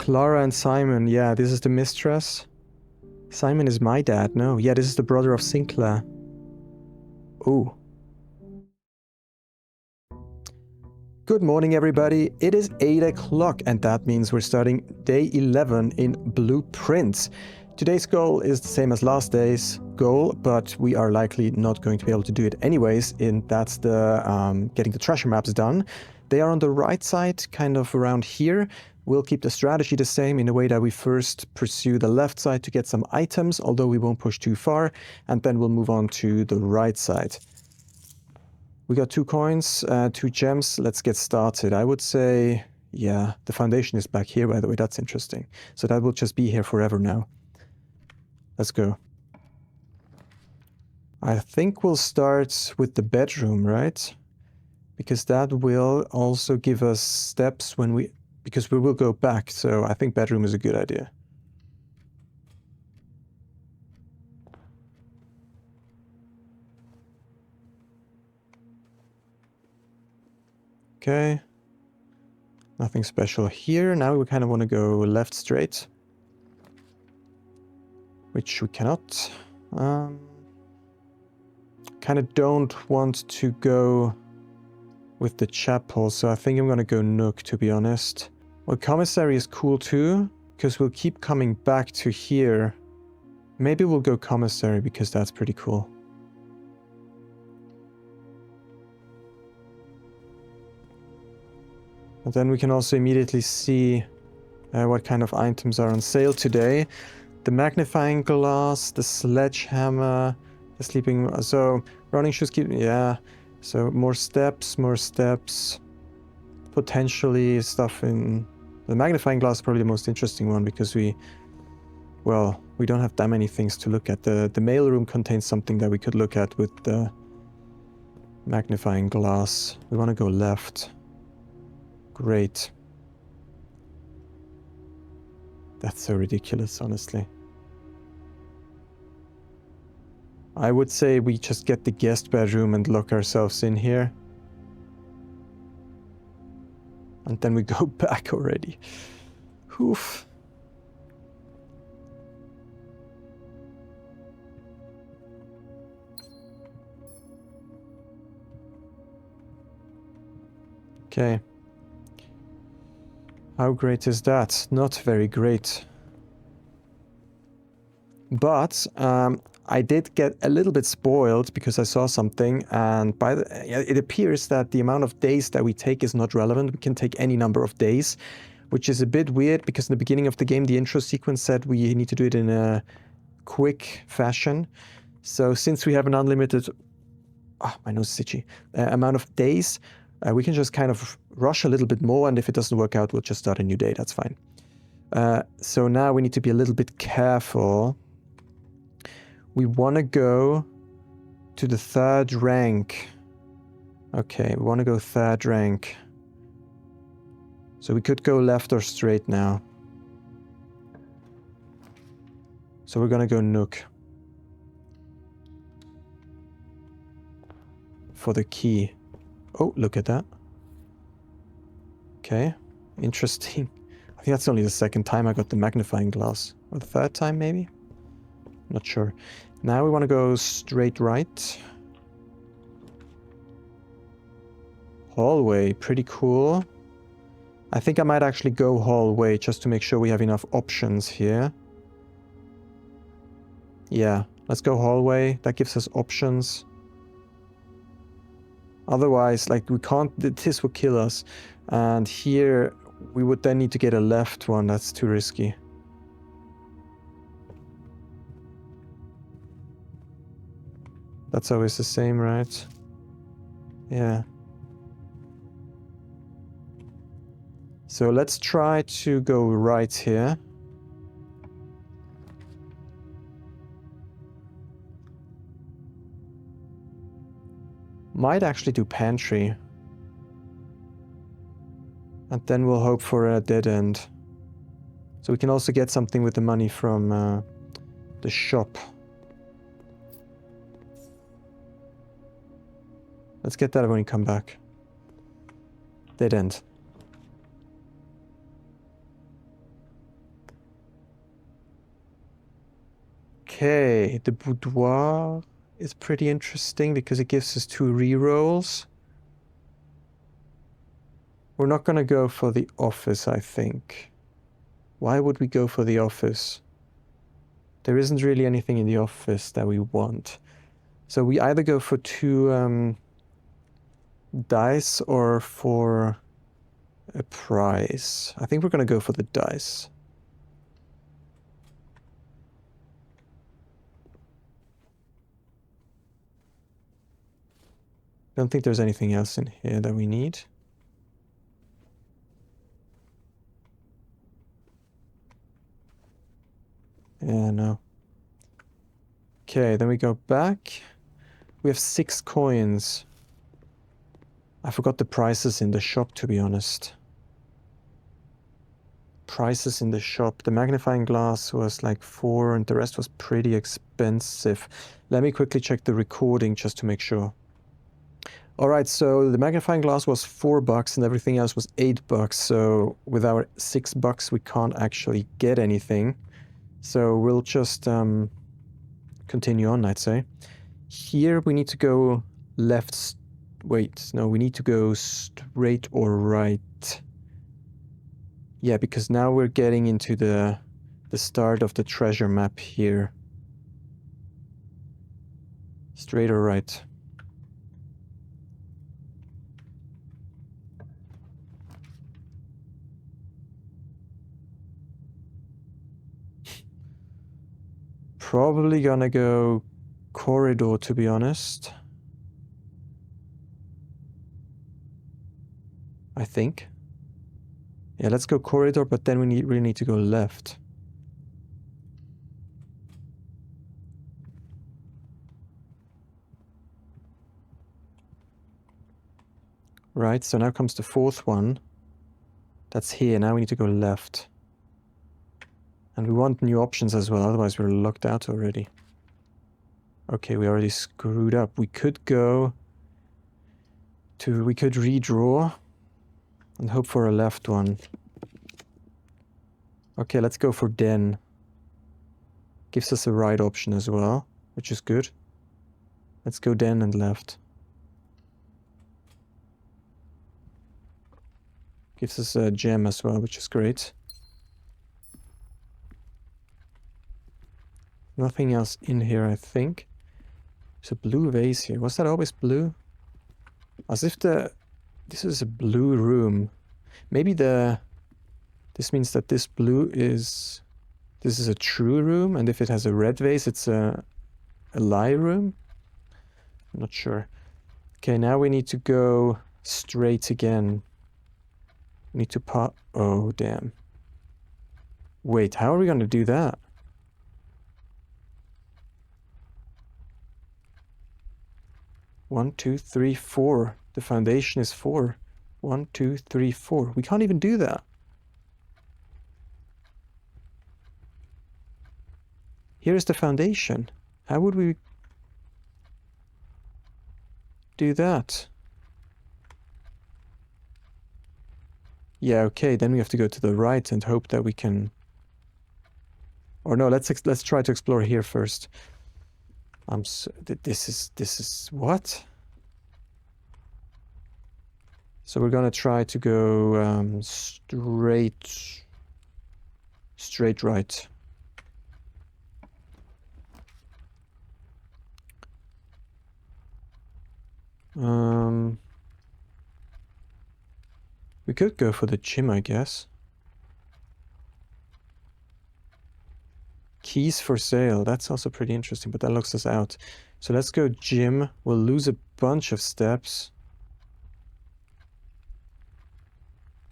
Clara and Simon. Yeah, this is the mistress. Simon is my dad. No, yeah, this is the brother of Sinclair. Ooh. Good morning, everybody. It is 8 o'clock, and that means we're starting day 11 in Blueprints. Today's goal is the same as last day's goal, but we are likely not going to be able to do it anyways, and that's the getting the treasure maps done. They are on the right side, kind of around here. We'll keep the strategy the same in a way that we first pursue the left side to get some items, although we won't push too far, and then we'll move on to the right side. We got 2 coins, 2 gems. Let's get started. I would say, yeah, the foundation is back here, by the way. That's interesting. So that will just be here forever now. Let's go. I think we'll start with the bedroom, right? Because that will also give us steps when we... Because we will go back, so I think bedroom is a good idea. Okay. Nothing special here. Now we kind of want to go left straight. Which we cannot. Kind of don't want to go with the chapel, so I think I'm gonna go Nook, to be honest. Well, commissary is cool too, because we'll keep coming back to here. Maybe we'll go commissary, because that's pretty cool. And then we can also immediately see what kind of items are on sale today. The magnifying glass, the sledgehammer, the sleeping... So, running shoes keep... Yeah. So, more steps, potentially stuff in... The magnifying glass is probably the most interesting one, because we... Well, we don't have that many things to look at. The mailroom contains something that we could look at with the magnifying glass. We want to go left. Great. That's so ridiculous, honestly. I would say we just get the guest bedroom and lock ourselves in here. And then we go back already. Oof. Okay. How great is that? Not very great. But I did get a little bit spoiled because I saw something, and it appears that the amount of days that we take is not relevant. We can take any number of days, which is a bit weird because in the beginning of the game the intro sequence said we need to do it in a quick fashion. So since we have an unlimited my nose is itchy, amount of days, we can just kind of rush a little bit more, and if it doesn't work out, we'll just start a new day. That's fine. So now we need to be a little bit careful. We want to go to the 3rd rank. Okay, we want to go 3rd rank. So we could go left or straight now. So we're going to go Nook. For the key. Oh, look at that. Okay, interesting. I think that's only the 2nd time I got the magnifying glass. Or the 3rd time, maybe? Not sure. Now we want to go straight right. Hallway, pretty cool. I think I might actually go hallway just to make sure we have enough options here. Yeah, let's go hallway. That gives us options. Otherwise, like, we can't... This will kill us. And here, we would then need to get a left one. That's too risky. That's always the same, right? Yeah. So let's try to go right here. Might actually do pantry. And then we'll hope for a dead end. So we can also get something with the money from the shop. Let's get that when we come back. Dead end. Okay, the boudoir is pretty interesting because it gives us 2 rerolls. We're not gonna go for the office, I think. Why would we go for the office? There isn't really anything in the office that we want. So we either go for 2 dice or for a prize. I think we're gonna go for the dice. Don't think there's anything else in here that we need. Yeah, no. Okay, then we go back. We have 6 coins. I forgot the prices in the shop, to be honest. Prices in the shop. The magnifying glass was like 4 and the rest was pretty expensive. Let me quickly check the recording just to make sure. Alright, so the magnifying glass was $4 and everything else was $8. So with our $6 we can't actually get anything. So we'll just continue on, I'd say. Here we need to go left. Wait, no, we need to go straight or right. Yeah, because now we're getting into the start of the treasure map here. Straight or right? Probably gonna go corridor, to be honest. I think. Yeah, let's go corridor, but then we really need to go left. Right, so now comes the 4th one. That's here, now we need to go left. And we want new options as well, otherwise we're locked out already. Okay, we already screwed up. We could go to... we could redraw and hope for a left one. Okay, let's go for den. Gives us a right option as well, which is good. Let's go den and left. Gives us a gem as well, which is great. Nothing else in here, I think. There's a blue vase here. Was that always blue? As if this is a blue room. Maybe this means that this blue is... this is a true room, and if it has a red vase, it's a lie room? I'm not sure. Okay, now we need to go straight again. We need to oh, damn. Wait, how are we going to do that? One, two, three, 4. The foundation is 4. 1, 2, 3, 4. We can't even do that. Here is the foundation. How would we do that? Yeah, okay, then we have to go to the right and hope that we can... or no, let's try to explore here first. This is what? So we're gonna try to go straight right. We could go for the gym, I guess. Keys for sale. That's also pretty interesting, but that locks us out. So let's go gym. We'll lose a bunch of steps.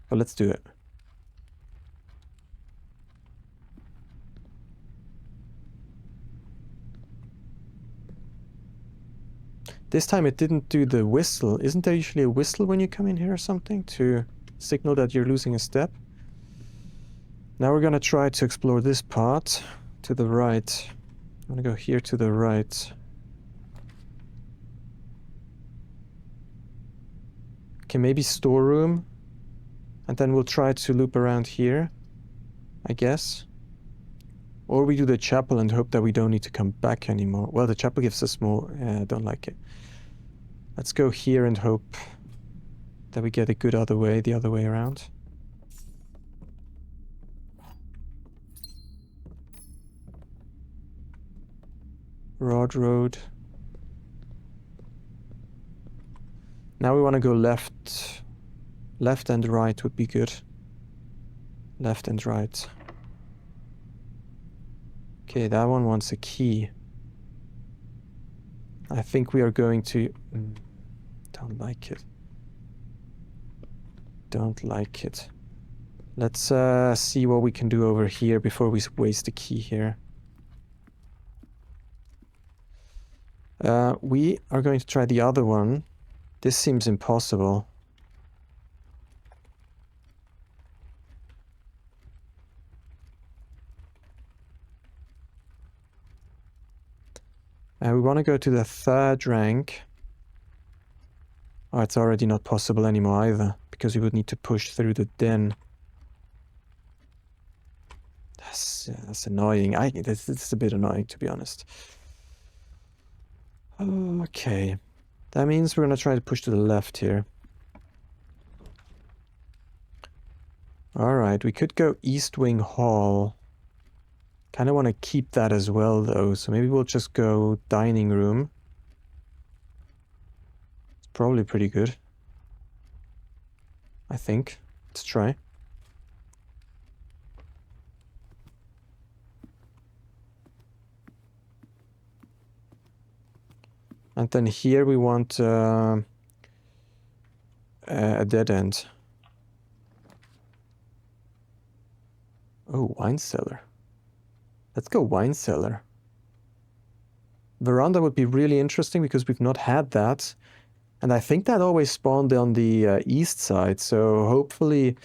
But let's do it. This time it didn't do the whistle. Isn't there usually a whistle when you come in here or something to signal that you're losing a step? Now we're gonna try to explore this part to the right. I'm gonna go here to the right. Okay, maybe storeroom. And then we'll try to loop around here, I guess. Or we do the chapel and hope that we don't need to come back anymore. Well, the chapel gives us more... I don't like it. Let's go here and hope that we get a good other way, the other way around. Rod Road. Now we want to go left. Left and right would be good. Left and right. Okay, that one wants a key. I think we are going to... Don't like it. Don't like it. Let's see what we can do over here before we waste the key here. We are going to try the other one. This seems impossible. We want to go to the 3rd rank. Oh, it's already not possible anymore either, because we would need to push through the den. That's annoying. This is a bit annoying, to be honest. Okay. That means we're going to try to push to the left here. Alright, we could go East Wing Hall. Kind of want to keep that as well, though, so maybe we'll just go dining room. It's probably pretty good. I think. Let's try. And then here we want a dead end. Oh, wine cellar. Let's go wine cellar. Veranda would be really interesting because we've not had that. And I think that always spawned on the east side. So hopefully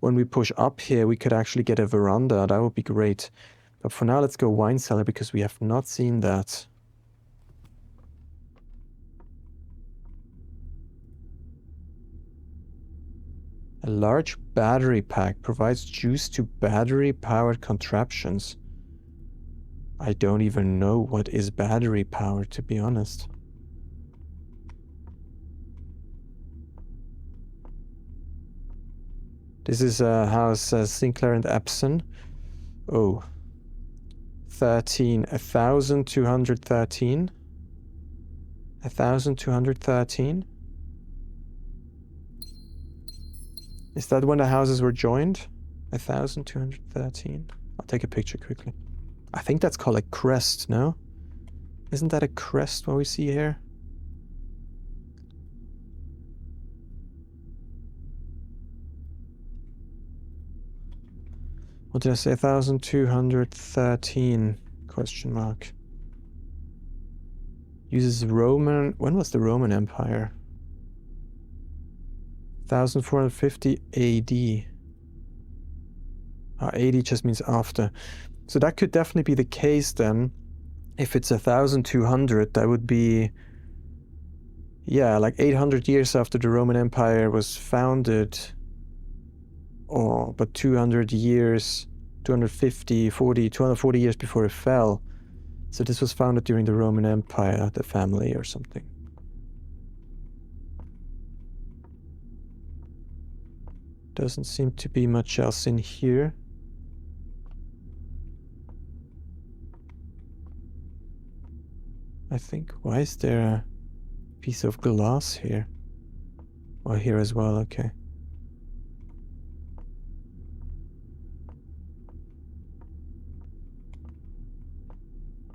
when we push up here, we could actually get a veranda. That would be great. But for now, let's go wine cellar because we have not seen that. A large battery pack provides juice to battery-powered contraptions. I don't even know what is battery-powered, to be honest. This is House Sinclair and Epson. Oh. 1,213. 1,213? Is that when the houses were joined? 1,213? I'll take a picture quickly. I think that's called a crest, no? Isn't that a crest what we see here? What did I say? 1,213 question mark. Uses Roman... When was the Roman Empire? 1,450 AD. AD just means after. So that could definitely be the case then. If it's 1,200, that would be... Yeah, like 800 years after the Roman Empire was founded. Oh, but 200 years, 240 years before it fell. So this was founded during the Roman Empire, the family or something. Doesn't seem to be much else in here. I think, why is there a piece of glass here? Oh, here as well, okay.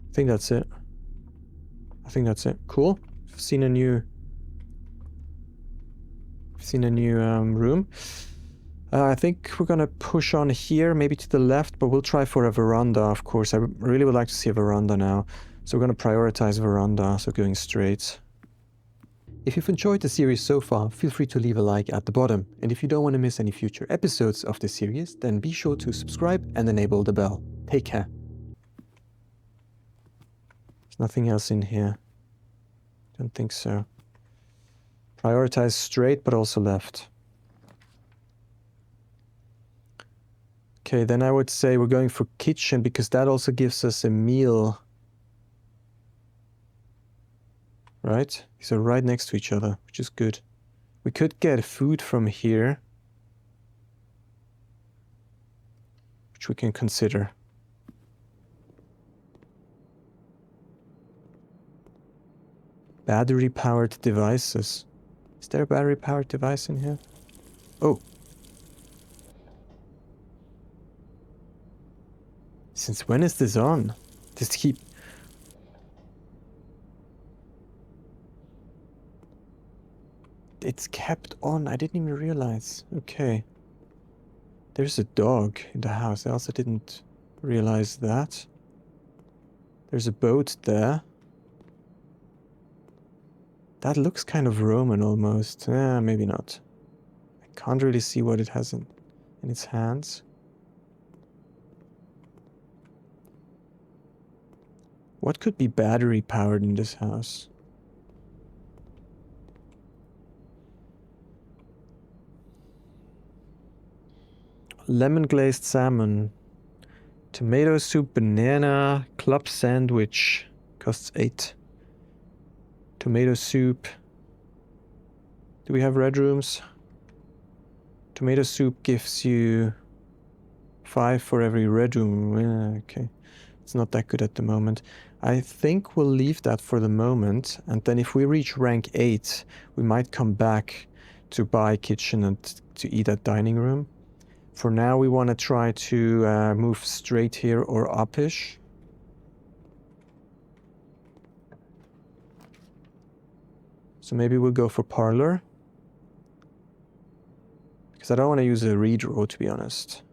I think that's it. I think that's it. Cool. I've seen a new room. I think we're gonna push on here, maybe to the left, but we'll try for a veranda, of course. I really would like to see a veranda now. So we're gonna prioritize veranda, so going straight. If you've enjoyed the series so far, feel free to leave a like at the bottom. And if you don't want to miss any future episodes of this series, then be sure to subscribe and enable the bell. Take care. There's nothing else in here. Don't think so. Prioritize straight, but also left. Okay, then I would say we're going for kitchen because that also gives us a meal. Right? These are right next to each other, which is good. We could get food from here, which we can consider. Battery-powered devices. Is there a battery-powered device in here? Oh. Since when is this on? Just keep... It's kept on. I didn't even realize. Okay. There's a dog in the house. I also didn't realize that. There's a boat there. That looks kind of Roman almost. Maybe not. I can't really see what it has in its hands. What could be battery powered in this house? Lemon glazed salmon. Tomato soup, banana, club sandwich. Costs 8. Tomato soup. Do we have red rooms? Tomato soup gives you 5 for every red room. Okay. It's not that good at the moment. I think we'll leave that for the moment. And then if we reach rank 8, we might come back to buy kitchen and to eat at dining room. For now, we want to try to move straight here or upish. So maybe we'll go for parlor. Because I don't want to use a redraw, to be honest.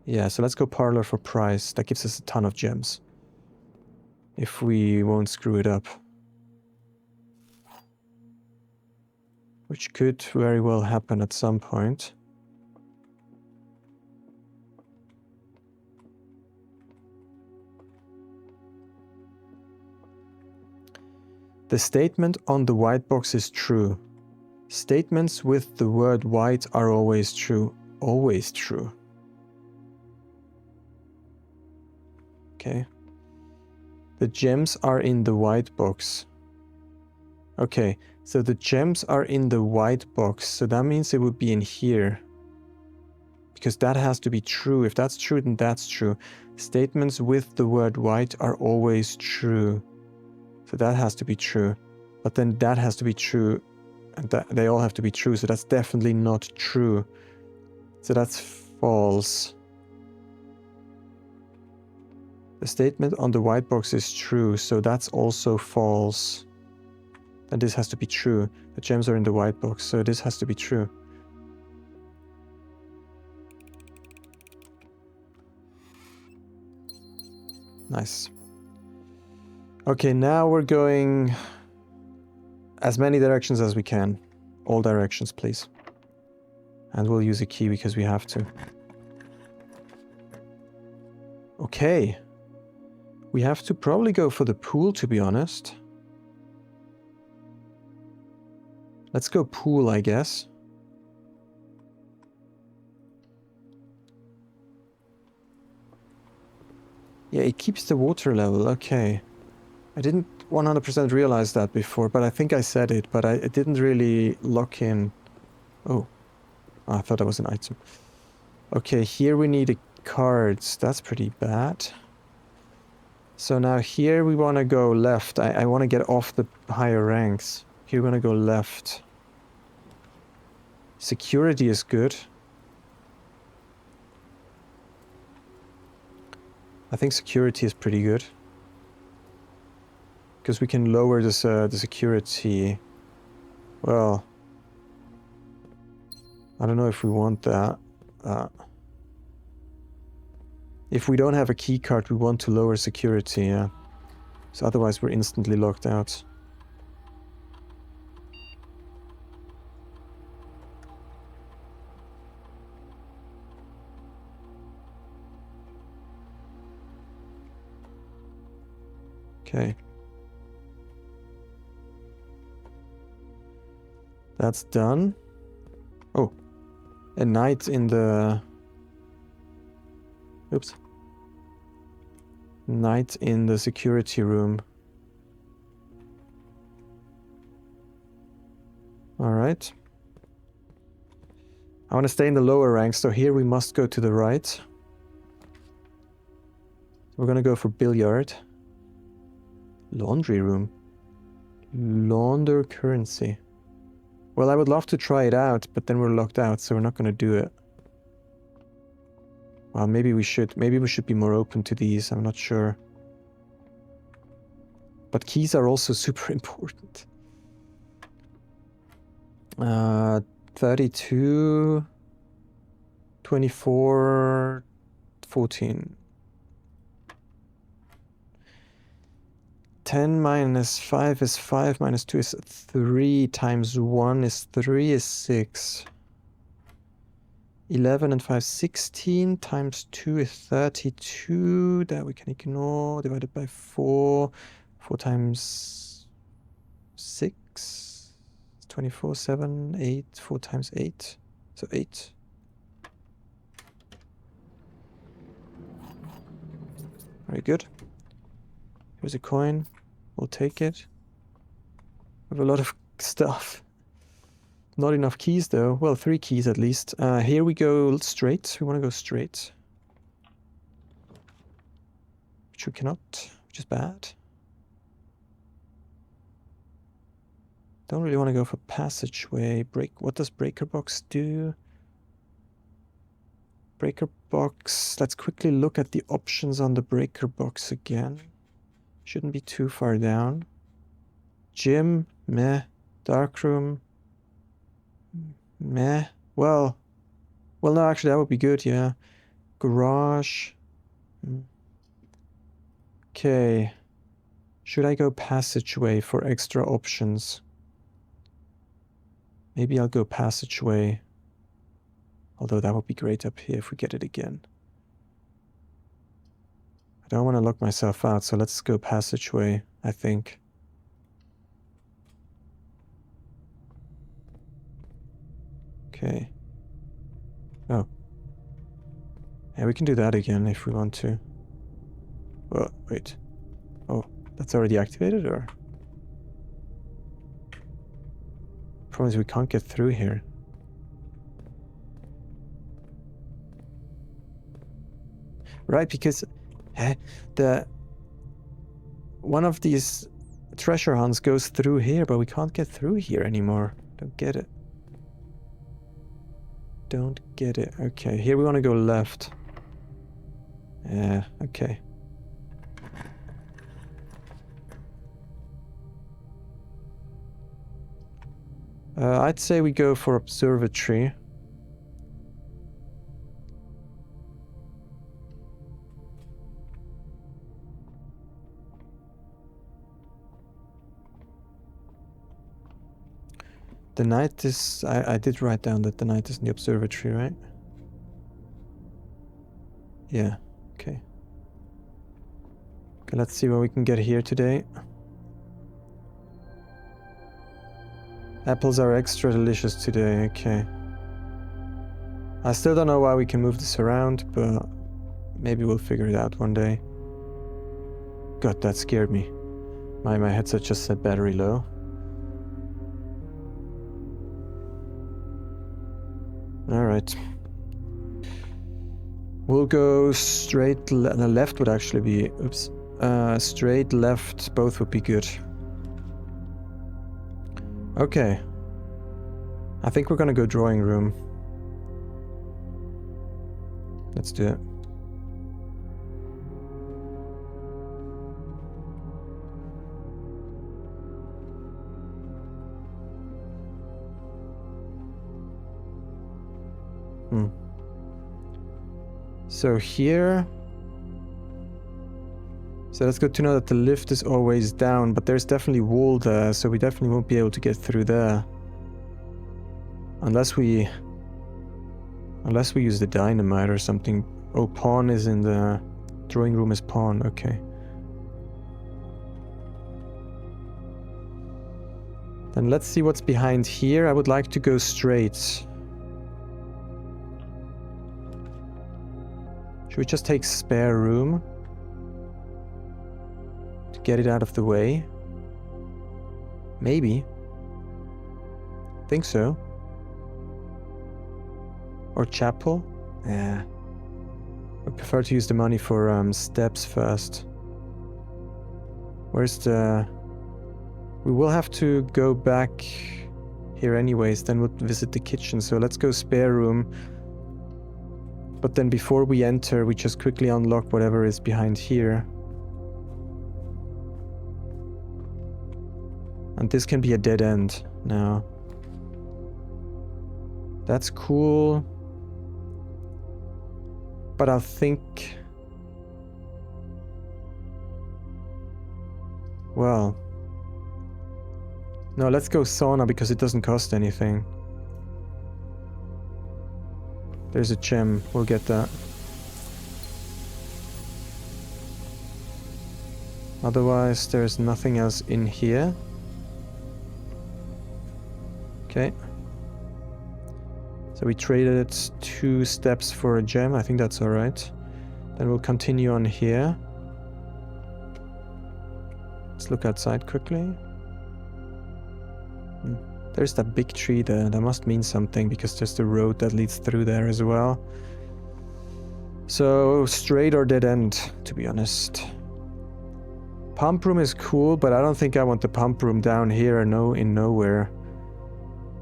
Yeah, so let's go parlor for price. That gives us a ton of gems. If we won't screw it up. Which could very well happen at some point. The statement on the white box is true. Statements with the word white are always true. Always true. Okay. The gems are in the white box. Okay, so the gems are in the white box, so that means it would be in here. Because that has to be true. If that's true, then that's true. Statements with the word white are always true. So that has to be true. But then that has to be true. And that, they all have to be true, so that's definitely not true. So that's false. The statement on the white box is true, so that's also false. Then this has to be true. The gems are in the white box, so this has to be true. Nice. Okay, now we're going as many directions as we can. All directions, please. And we'll use a key because we have to. Okay. We have to probably go for the pool, to be honest. Let's go pool, I guess. Yeah, it keeps the water level. Okay. I didn't 100% realize that before, but I think I said it, but it didn't really lock in. Oh. I thought that was an item. Okay, here we need cards. That's pretty bad. So now here we want to go left. I want to get off the higher ranks. Here we're going to go left. Security is good. I think security is pretty good. Because we can lower this, the security. Well, I don't know if we want that. If we don't have a key card, we want to lower security, yeah. So otherwise we're instantly locked out. Okay. That's done. Oh. A knight in the Oops. Knight in the security room. Alright. I want to stay in the lower ranks, so here we must go to the right. We're gonna go for billiard. Laundry room. Launder currency. Well, I would love to try it out, but then we're locked out, so we're not gonna do it. Well, maybe we should. Maybe we should be more open to these. I'm not sure. But keys are also super important. 32, 24, 14. 10 minus 5 is 5, minus 2 is 3, times 1 is 3 is 6. 11 and 5, 16, times 2 is 32, that we can ignore, divided by 4. 4 times 6, 24, 7, 8, 4 times 8, so 8. Very good. Here's a coin. We'll take it. We have a lot of stuff. Not enough keys though. Well, 3 keys at least. Here we go straight. We want to go straight. Which we cannot, which is bad. Don't really want to go for passageway. What does breaker box do? Breaker box. Let's quickly look at the options on the breaker box again. Shouldn't be too far down. Gym, meh. Darkroom, meh. Well, no, actually that would be good, yeah. Garage. Okay. Should I go passageway for extra options? Maybe I'll go passageway. Although that would be great up here if we get it again. I don't want to lock myself out, so let's go passageway, I think. Okay. Oh. Yeah, we can do that again if we want to. Oh, wait. Oh, that's already activated, or? Problem is we can't get through here. Right, because one of these treasure hunts goes through here, but we can't get through here anymore. Don't get it. Don't get it. Okay, here we want to go left. Yeah, okay. I'd say we go for observatory. The night is... I did write down that the night is in the observatory, right? Yeah, okay. Okay, let's see what we can get here today. Apples are extra delicious today, okay. I still don't know why we can move this around, but maybe we'll figure it out one day. God, that scared me. My headset just said battery low. Alright. We'll go straight... the left would actually be... Oops. Straight, left, both would be good. Okay. I think we're gonna go drawing room. Let's do it. So here... So that's good to know that the lift is always down, but there's definitely wall there, so we definitely won't be able to get through there. Unless we use the dynamite or something. Oh, pawn is in the... Drawing room is pawn, okay. Then let's see what's behind here. I would like to go straight. Should we just take spare room to get it out of the way? Maybe. Think so. Or chapel? Yeah. I prefer to use the money for steps first. Where's the... We will have to go back here anyways, then we'll visit the kitchen. So let's go spare room. But then before we enter, we just quickly unlock whatever is behind here. And this can be a dead end now. That's cool. But I think... Well... No, let's go sauna because it doesn't cost anything. There's a gem. We'll get that. Otherwise, there's nothing else in here. Okay. So we traded 2 steps for a gem. I think that's alright. Then we'll continue on here. Let's look outside quickly. There's that big tree there. That must mean something because there's the road that leads through there as well. So, straight or dead end, to be honest. Pump room is cool, but I don't think I want the pump room down here in nowhere.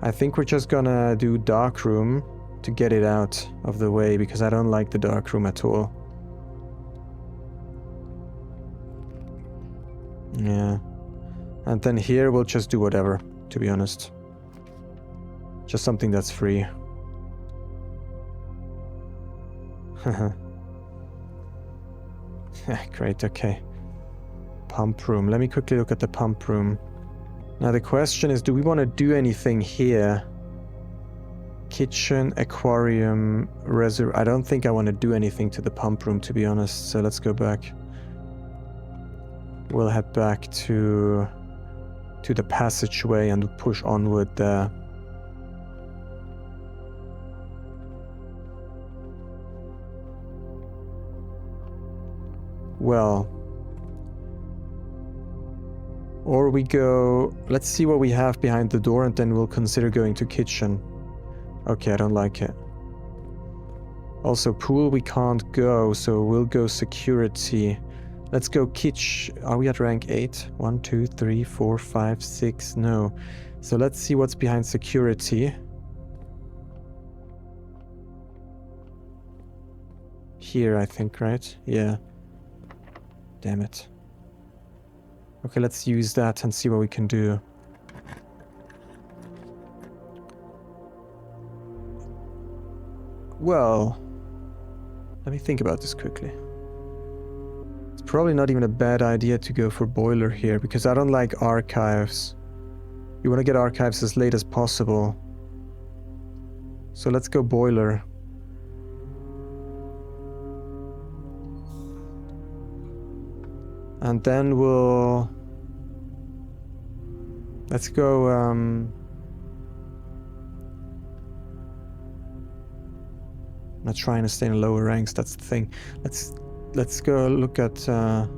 I think we're just gonna do dark room to get it out of the way because I don't like the dark room at all. Yeah. And then here we'll just do whatever, to be honest. Just something that's free. Great, okay. Pump room. Let me quickly look at the pump room. Now the question is, do we want to do anything here? Kitchen, aquarium, reservoir. I don't think I want to do anything to the pump room, to be honest. So let's go back. We'll head back to the passageway and push onward there. Well, or we go, let's see what we have behind the door and then we'll consider going to kitchen. Okay, I don't like it. Also, pool we can't go, so we'll go security. Let's go kitchen. Are we at rank 8? 1, 2, 3, 4, 5, 6. No. So let's see what's behind security. Here, I think, right? Yeah. Damn it. Okay, let's use that and see what we can do. Well, let me think about this quickly. It's probably not even a bad idea to go for boiler here, because I don't like archives. You want to get archives as late as possible. So let's go boiler. And then we'll... Let's go... I'm not trying to stay in lower ranks, that's the thing. Let's go look at the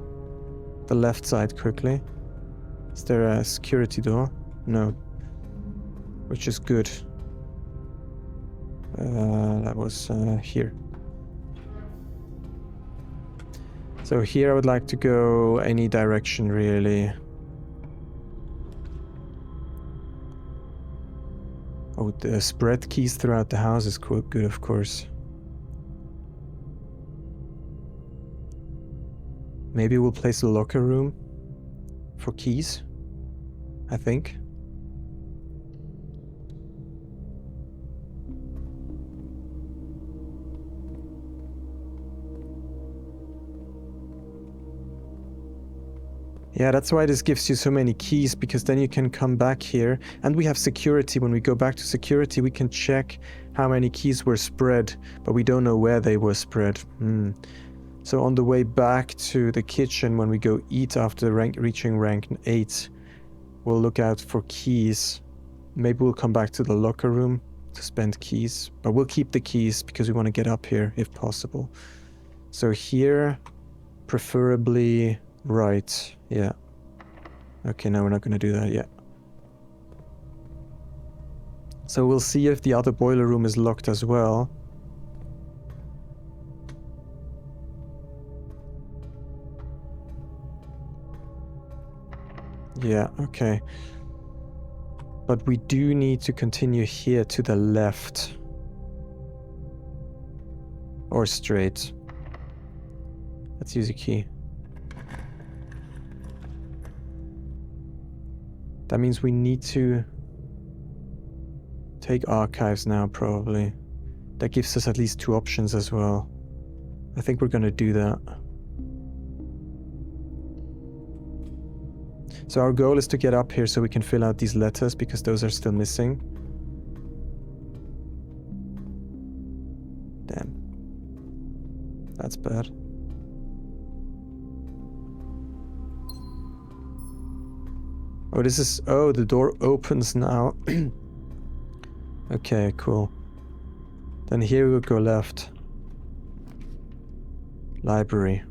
left side quickly. Is there a security door? No. Which is good. That was here. So here I would like to go any direction, really. Oh, the spread keys throughout the house is good, of course. Maybe we'll place a locker room for keys, I think. Yeah, that's why this gives you so many keys, because then you can come back here. And we have security. When we go back to security, we can check how many keys were spread, but we don't know where they were spread. So on the way back to the kitchen, when we go eat after reaching rank 8, we'll look out for keys. Maybe we'll come back to the locker room to spend keys, but we'll keep the keys because we want to get up here if possible. So here, preferably right. Yeah. Okay, no, we're not going to do that yet. So we'll see if the other boiler room is locked as well. Yeah, okay. But we do need to continue here to the left. Or straight. Let's use a key. That means we need to take archives now, probably. That gives us at least 2 options as well. I think we're gonna do that. So our goal is to get up here so we can fill out these letters, because those are still missing. Damn. That's bad. Oh, this is... Oh, the door opens now. Okay, cool. Then here we'll go left. Library.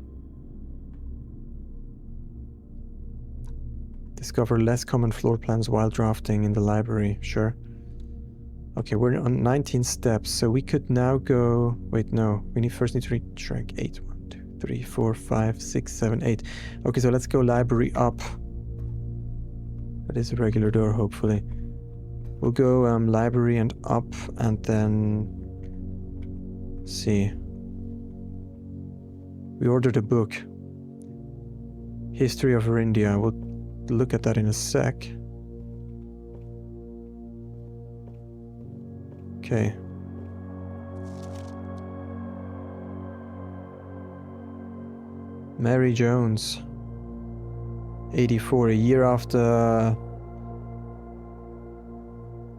Discover less common floor plans while drafting in the library. Sure. Okay, we're on 19 steps, so we could now go... Wait, no. We first need to reach track 8. 1, 2, 3, 4, 5, 6, 7, 8. Okay, so let's go library up. That is a regular door, hopefully. We'll go library and up, and then... see. We ordered a book. History of India. We'll look at that in a sec. Okay. Mary Jones. 84, a year after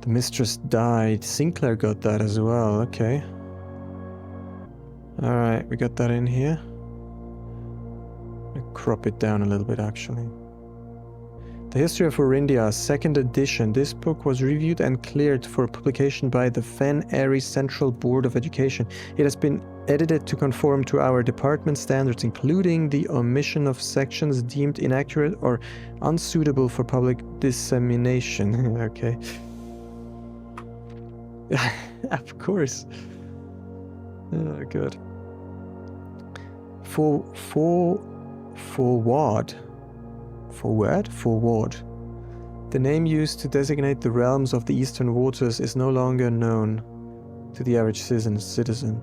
the mistress died. Sinclair got that as well, okay. Alright, we got that in here. I'll crop it down a little bit, actually. The History of Orindia, 2nd edition. This book was reviewed and cleared for publication by the Fen Airy Central Board of Education. It has been edited to conform to our department standards, including the omission of sections deemed inaccurate or unsuitable for public dissemination. Okay. Of course. Oh, good. Forward. The name used to designate the realms of the Eastern Waters is no longer known to the average citizen.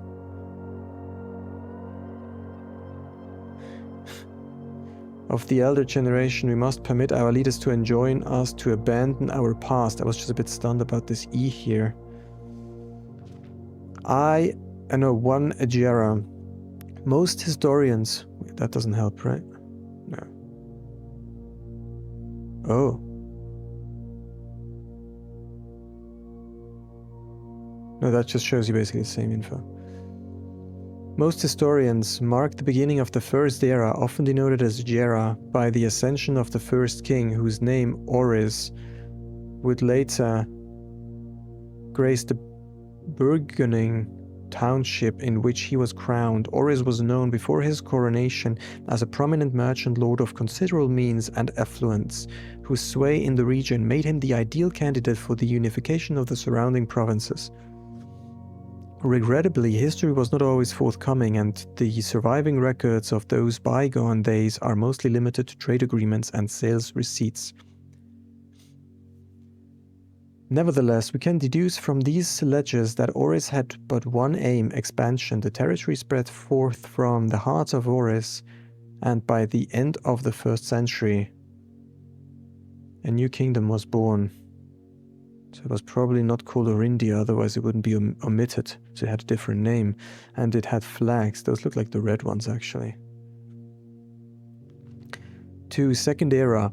Of the elder generation, we must permit our leaders to enjoin us to abandon our past. I was just a bit stunned about this E here. I know one Ajera. Most historians... Wait, that doesn't help, right? No. Oh. No, that just shows you basically the same info. Most historians mark the beginning of the First Era, often denoted as Jera, by the ascension of the first king, whose name, Oris, would later grace the Burgening township in which he was crowned. Oris was known before his coronation as a prominent merchant lord of considerable means and affluence, whose sway in the region made him the ideal candidate for the unification of the surrounding provinces. Regrettably, history was not always forthcoming, and the surviving records of those bygone days are mostly limited to trade agreements and sales receipts. Nevertheless, we can deduce from these ledgers that Oris had but one aim: expansion. The territory spread forth from the heart of Oris, and by the end of the 1st century, a new kingdom was born. So it was probably not called Orindia, otherwise it wouldn't be omitted. So it had a different name, and it had flags. Those look like the red ones, actually. 2. Second Era.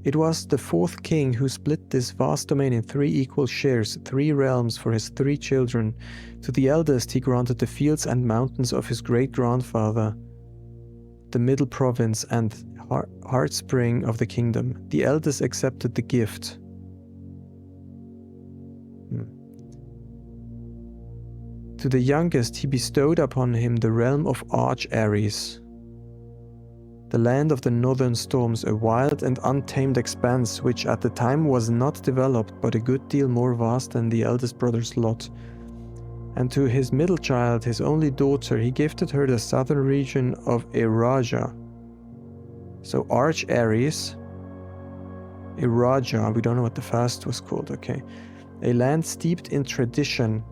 It was the 4th king who split this vast domain in 3 equal shares, 3 realms for his 3 children. To the eldest he granted the fields and mountains of his great-grandfather, the middle province and heartspring of the kingdom. The eldest accepted the gift. To the youngest he bestowed upon him the realm of Arch Ares, the land of the northern storms, a wild and untamed expanse which at the time was not developed but a good deal more vast than the eldest brother's lot. And to his middle child, his only daughter, he gifted her the southern region of Eraja. So Arch Ares, Eraja, we don't know what the first was called, okay. A land steeped in tradition.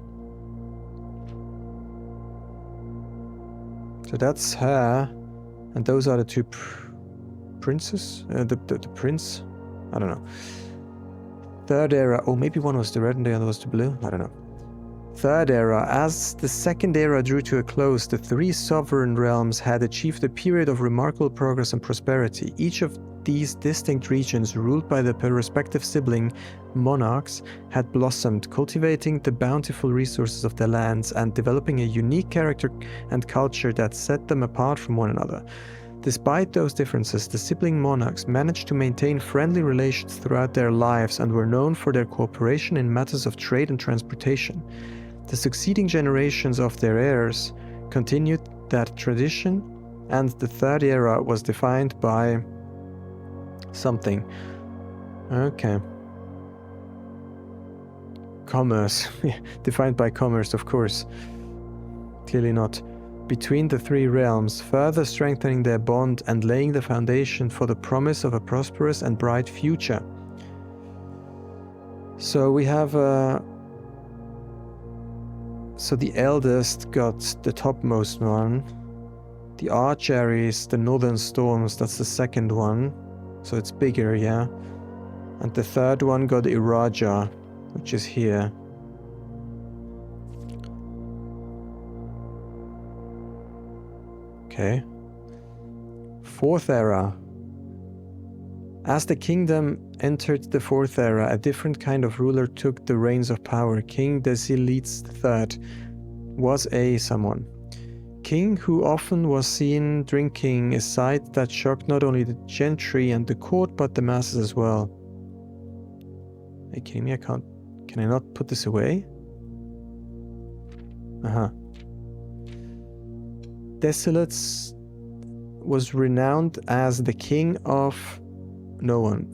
So that's her. And those are the two princes? The prince? I don't know. Third era. Oh, maybe one was the red and the other was the blue? I don't know. Third era. As the second era drew to a close, the three sovereign realms had achieved a period of remarkable progress and prosperity. Each of these distinct regions, ruled by their respective sibling monarchs, had blossomed, cultivating the bountiful resources of their lands and developing a unique character and culture that set them apart from one another. Despite those differences, the sibling monarchs managed to maintain friendly relations throughout their lives and were known for their cooperation in matters of trade and transportation. The succeeding generations of their heirs continued that tradition, and the third era was defined by something. Okay. Commerce. Defined by commerce, of course. Clearly not. Between the three realms, further strengthening their bond and laying the foundation for the promise of a prosperous and bright future. So we have so the eldest got the topmost one. The Arch Ares, the northern storms, that's the second one. So it's bigger, yeah. And the third one got Eraja, which is here. Okay. Fourth era. As the kingdom entered the fourth era, a different kind of ruler took the reins of power. King Desiletes III was someone. King who often was seen drinking, a sight that shocked not only the gentry and the court, but the masses as well. Are you kidding me? Can I not put this away? Desiletes was renowned as the king of no one.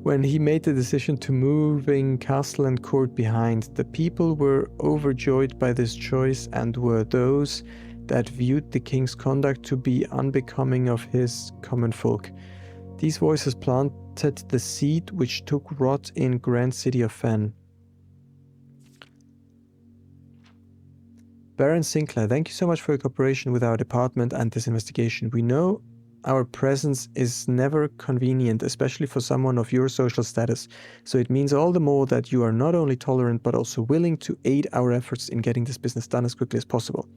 When he made the decision to moving castle and court behind, the people were overjoyed by this choice and were those that viewed the king's conduct to be unbecoming of his common folk. These voices planted the seed which took rot in grand city of Fen. Baron Sinclair, thank you so much for your cooperation with our department and this investigation. We know our presence is never convenient, especially for someone of your social status, so it means all the more that you are not only tolerant but also willing to aid our efforts in getting this business done as quickly as possible.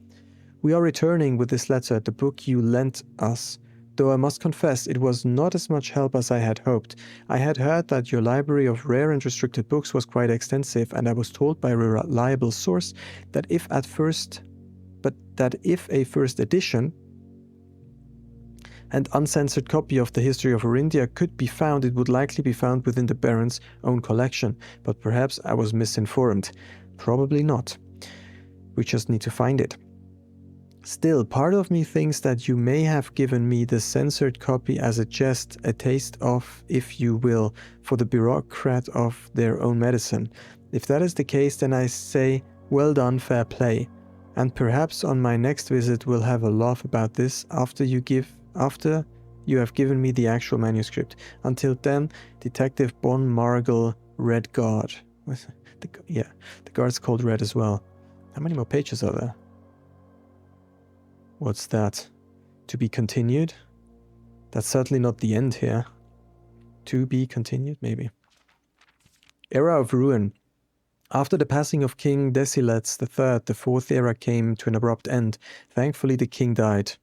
We are returning with this letter, the book you lent us, though I must confess it was not as much help as I had hoped. I had heard that your library of rare and restricted books was quite extensive, and I was told by a reliable source that if a first edition and uncensored copy of the history of Orindia could be found, it would likely be found within the Baron's own collection, but perhaps I was misinformed. Probably not. We just need to find it. Still, part of me thinks that you may have given me the censored copy as a jest, a taste of, if you will, for the bureaucrat of their own medicine. If that is the case, then I say, well done, fair play. And perhaps on my next visit we'll have a laugh about this after you have given me the actual manuscript. Until then, Detective Bon Margle, Red Guard. The guard's called Red as well. How many more pages are there? What's that? To be continued? That's certainly not the end here. To be continued, maybe. Era of Ruin. After the passing of King Desiletes III, the fourth era came to an abrupt end. Thankfully, the king died.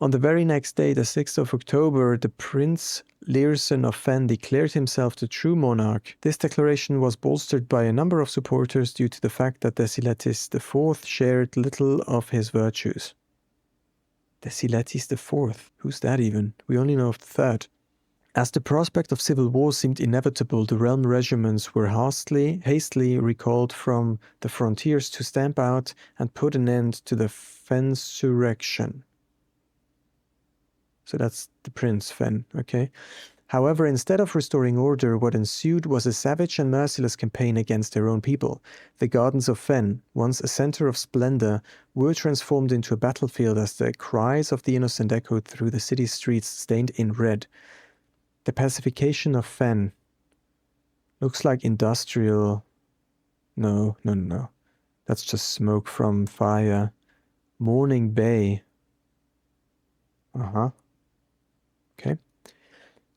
On the very next day, the 6th of October, the Prince Learson of Fen declared himself the true monarch. This declaration was bolstered by a number of supporters due to the fact that Desiletes IV shared little of his virtues. Desiletes IV? Who's that even? We only know of the third. As the prospect of civil war seemed inevitable, the realm regiments were hastily recalled from the frontiers to stamp out and put an end to the Fensurrection. So that's the Prince Fen, okay? However, instead of restoring order, what ensued was a savage and merciless campaign against their own people. The Gardens of Fen, once a center of splendor, were transformed into a battlefield as the cries of the innocent echoed through the city streets stained in red. The pacification of Fen looks like industrial... No. That's just smoke from fire. Morning Bay. Okay.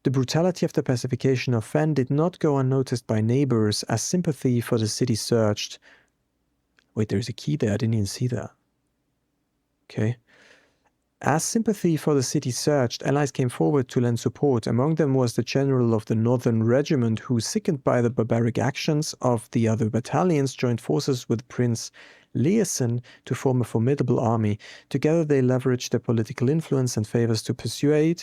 The brutality of the pacification of Fen did not go unnoticed by neighbors as sympathy for the city surged. Wait, there's a key there. I didn't even see that. Okay. As sympathy for the city surged, allies came forward to lend support. Among them was the general of the Northern Regiment, who, sickened by the barbaric actions of the other battalions, joined forces with Prince Leeson to form a formidable army. Together they leveraged their political influence and favors to persuade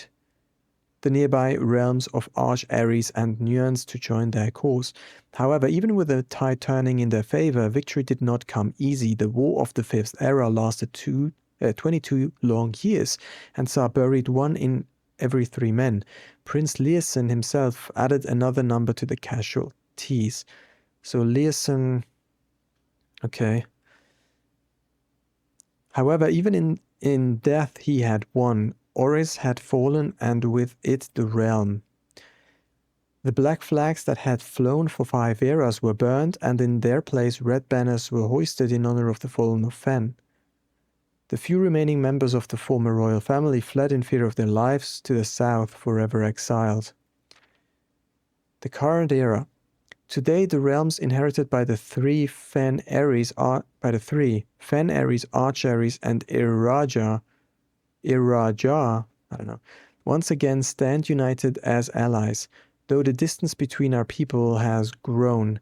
the nearby realms of Arch Ares and Nuance to join their cause. However, even with the tide turning in their favor, victory did not come easy. The War of the Fifth Era lasted 22 long years, and saw buried 1 in every 3 men. Prince Leeson himself added another number to the casualties. So Leeson... Okay. However, even in death he had won. Oris had fallen, and with it the realm. The black flags that had flown for 5 eras were burned, and in their place red banners were hoisted in honor of the fallen of Fen. The few remaining members of the former royal family fled in fear of their lives to the south, forever exiled. The current era. Today, the realms inherited by the three Fen Ares, Arch Ares, and Iraja, I don't know, once again stand united as allies, though the distance between our people has grown.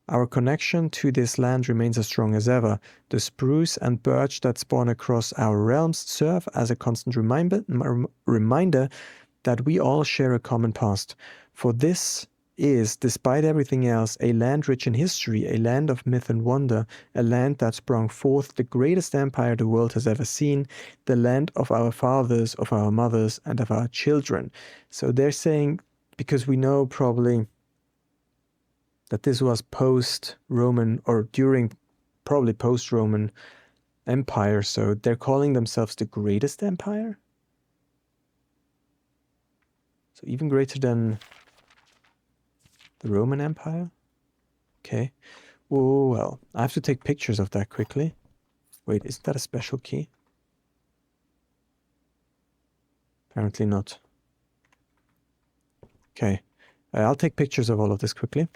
Our connection to this land remains as strong as ever. The spruce and birch that spawn across our realms serve as a constant reminder that we all share a common past. For this is, despite everything else, a land rich in history, a land of myth and wonder, a land that sprung forth the greatest empire the world has ever seen, the land of our fathers, of our mothers, and of our children. So they're saying, because we know probably that this was post-Roman, or during probably post-Roman Empire, so they're calling themselves the greatest empire? So even greater than the Roman Empire? Okay. Oh, well, I have to take pictures of that quickly. Wait, isn't that a special key? Apparently not. Okay. I'll take pictures of all of this quickly.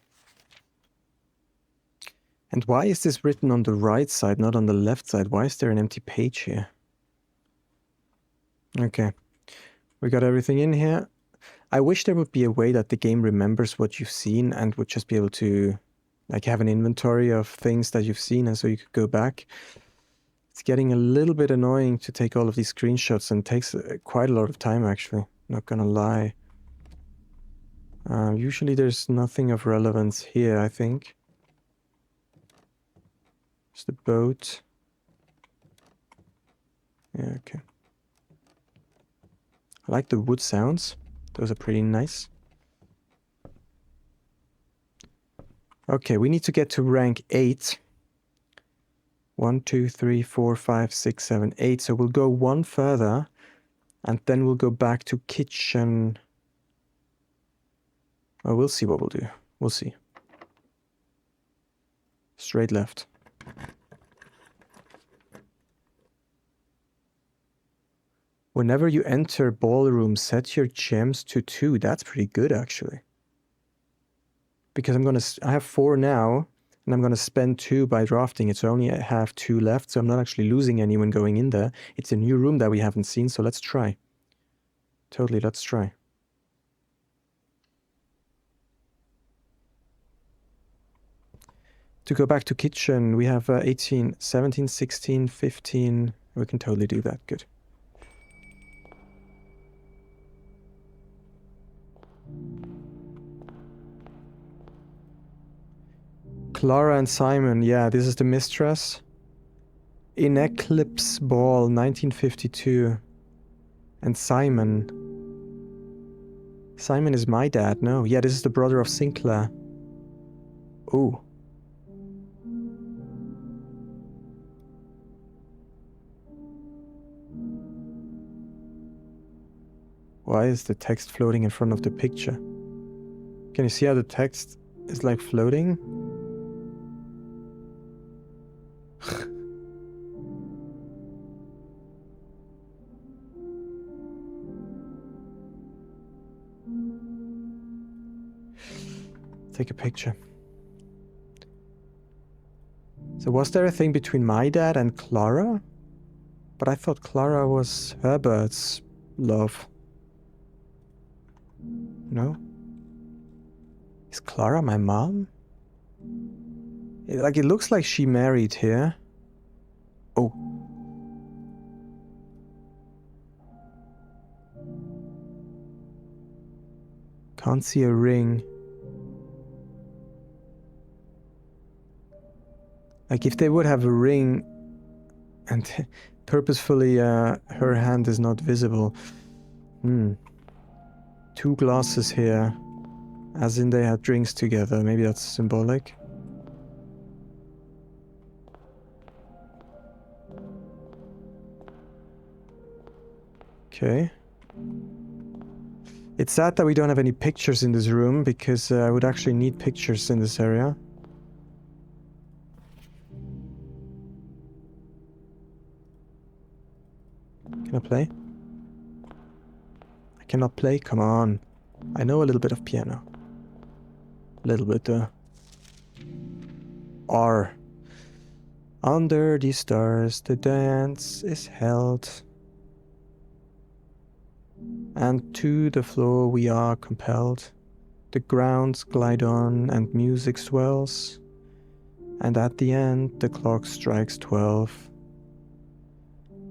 And why is this written on the right side, not on the left side? Why is there an empty page here? Okay. We got everything in here. I wish there would be a way that the game remembers what you've seen and would just be able to like have an inventory of things that you've seen, and so you could go back. It's getting a little bit annoying to take all of these screenshots, and takes quite a lot of time actually, not gonna lie. Usually there's nothing of relevance here, I think. It's the boat. Yeah, okay. I like the wood sounds. Those are pretty nice. Okay, we need to get to rank 8. 1, 2, 3, 4, 5, 6, 7, 8. So we'll go 1 further, and then we'll go back to kitchen. Oh, we'll see what we'll do. We'll see. Straight left. Whenever you enter ballroom, set your gems to 2. That's pretty good, actually. Because I have 4 now, and I'm gonna spend 2 by drafting it, so I only have 2 left, so I'm not actually losing anyone going in there. It's a new room that we haven't seen, so let's try. Totally, let's try. To go back to kitchen, we have 18, 17, 16, 15. We can totally do that, good. Clara and Simon. Yeah, this is the mistress. In Eclipse Ball, 1952. And Simon. Simon is my dad, no. Yeah, this is the brother of Sinclair. Ooh. Why is the text floating in front of the picture? Can you see how the text is like floating? Take a picture. So was there a thing between my dad and Clara? But I thought Clara was Herbert's love. No? Is Clara my mom? It looks like she married here. Oh. Can't see a ring. Like if they would have a ring and purposefully her hand is not visible. Two glasses here. As in they had drinks together. Maybe that's symbolic. Okay. It's sad that we don't have any pictures in this room, because I would actually need pictures in this area. Can I play? I cannot play? Come on. I know a little bit of piano. A little bit, R. Under the stars the dance is held. And to the floor we are compelled. The grounds glide on and music swells. And at the end the clock strikes 12.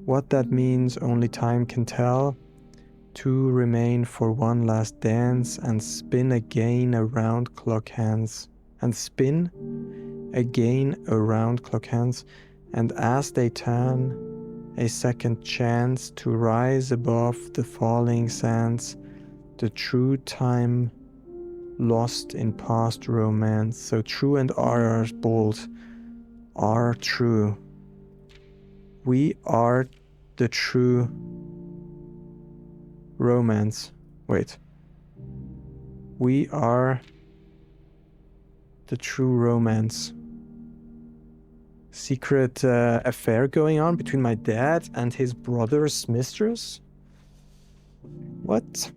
What that means only time can tell. Two remain for one last dance and spin again around clock hands. And spin again around clock hands. And as they turn, a second chance to rise above the falling sands, the true time lost in past romance. So true and R are bold. Are true. We are the true romance. Wait. We are the true romance. Secret affair going on between my dad and his brother's mistress? What?